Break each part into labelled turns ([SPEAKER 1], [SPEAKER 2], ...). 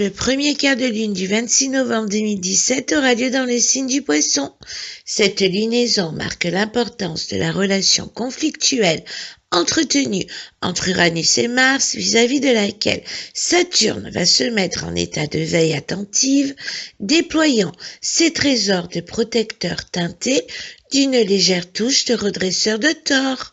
[SPEAKER 1] Le premier quart de lune du 26 novembre 2017 aura lieu dans le signe du Poisson. Cette lunaison marque l'importance de la relation conflictuelle entretenue entre Uranus et Mars, vis-à-vis de laquelle Saturne va se mettre en état de veille attentive, déployant ses trésors de protecteurs teintés d'une légère touche de redresseur de tort.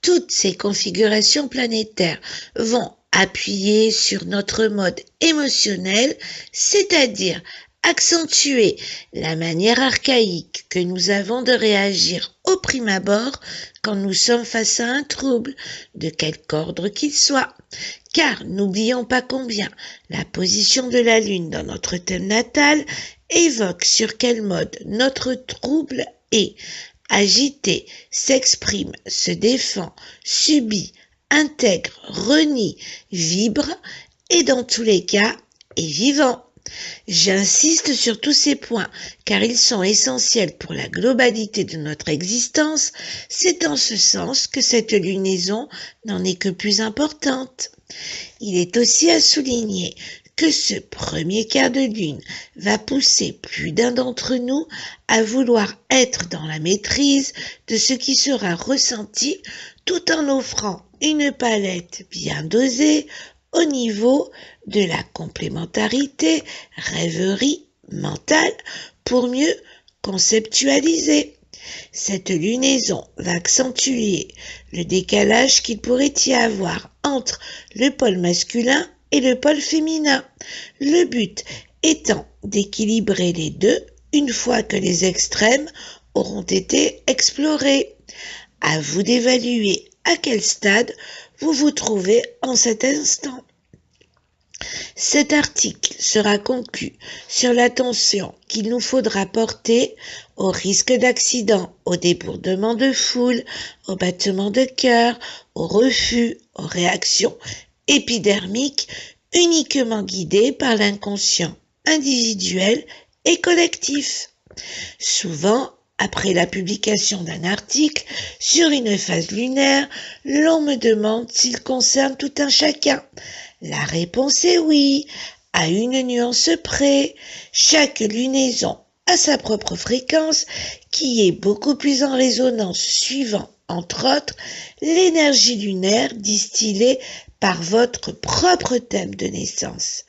[SPEAKER 1] Toutes ces configurations planétaires vont appuyer sur notre mode émotionnel, c'est-à-dire accentuer la manière archaïque que nous avons de réagir au prime abord quand nous sommes face à un trouble, de quelque ordre qu'il soit. Car n'oublions pas combien la position de la Lune dans notre thème natal évoque sur quel mode notre trouble est. Agité, s'exprime, se défend, subit, intègre, renie, vibre et dans tous les cas est vivant. J'insiste sur tous ces points car ils sont essentiels pour la globalité de notre existence. C'est en ce sens que cette lunaison n'en est que plus importante. Il est aussi à souligner que ce premier quart de lune va pousser plus d'un d'entre nous à vouloir être dans la maîtrise de ce qui sera ressenti tout en offrant une palette bien dosée au niveau de la complémentarité, rêverie mentale pour mieux conceptualiser. Cette lunaison va accentuer le décalage qu'il pourrait y avoir entre le pôle masculin et le pôle féminin. Le but étant d'équilibrer les deux une fois que les extrêmes auront été explorés. À vous d'évaluer à quel stade vous vous trouvez en cet instant. Cet article sera conclu sur l'attention qu'il nous faudra porter au risque d'accident, au débordement de foule, au battement de cœur, au refus, aux réactions épidermiques uniquement guidées par l'inconscient individuel et collectif. Souvent, après la publication d'un article sur une phase lunaire, l'on me demande s'il concerne tout un chacun. La réponse est oui, à une nuance près. Chaque lunaison a sa propre fréquence qui est beaucoup plus en résonance suivant, entre autres, l'énergie lunaire distillée par votre propre thème de naissance.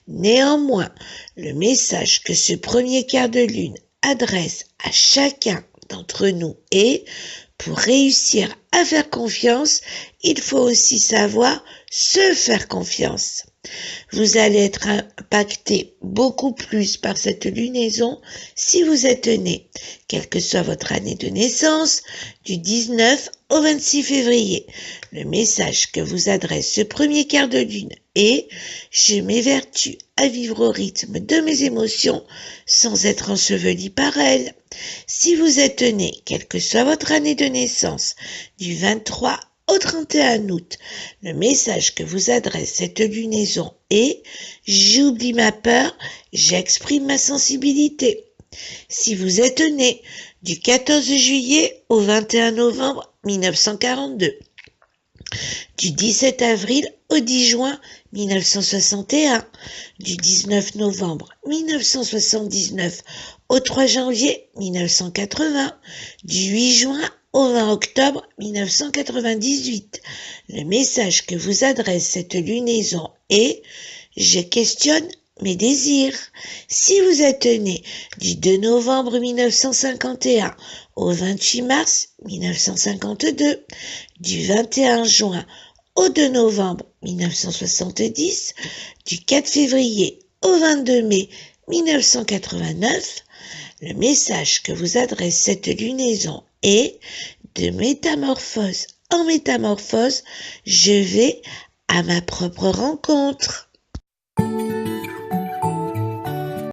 [SPEAKER 1] Néanmoins, le message que ce premier quart de lune adresse à chacun d'entre nous est: pour réussir à faire confiance, il faut aussi savoir se faire confiance. Vous allez être impacté beaucoup plus par cette lunaison si vous êtes né, quelle que soit votre année de naissance, du 19 au 26 février. Le message que vous adresse ce premier quart de lune est: je m'évertue à vivre au rythme de mes émotions sans être enseveli par elles. Si vous êtes né, quelle que soit votre année de naissance, du 23 au 31 août, le message que vous adresse cette lunaison est: j'oublie ma peur, j'exprime ma sensibilité. Si vous êtes né du 14 juillet au 21 novembre 1942, du 17 avril au 10 juin 1961, du 19 novembre 1979 au 3 janvier 1980, du 8 juin au 20 octobre 1998. Le message que vous adresse cette lunaison est: je questionne mes désirs. Si vous êtes né du 2 novembre 1951 au 28 mars 1952, du 21 juin au 2 novembre 1970, du 4 février au 22 mai 1989, le message que vous adresse cette lunaison est: de métamorphose en métamorphose, je vais à ma propre rencontre.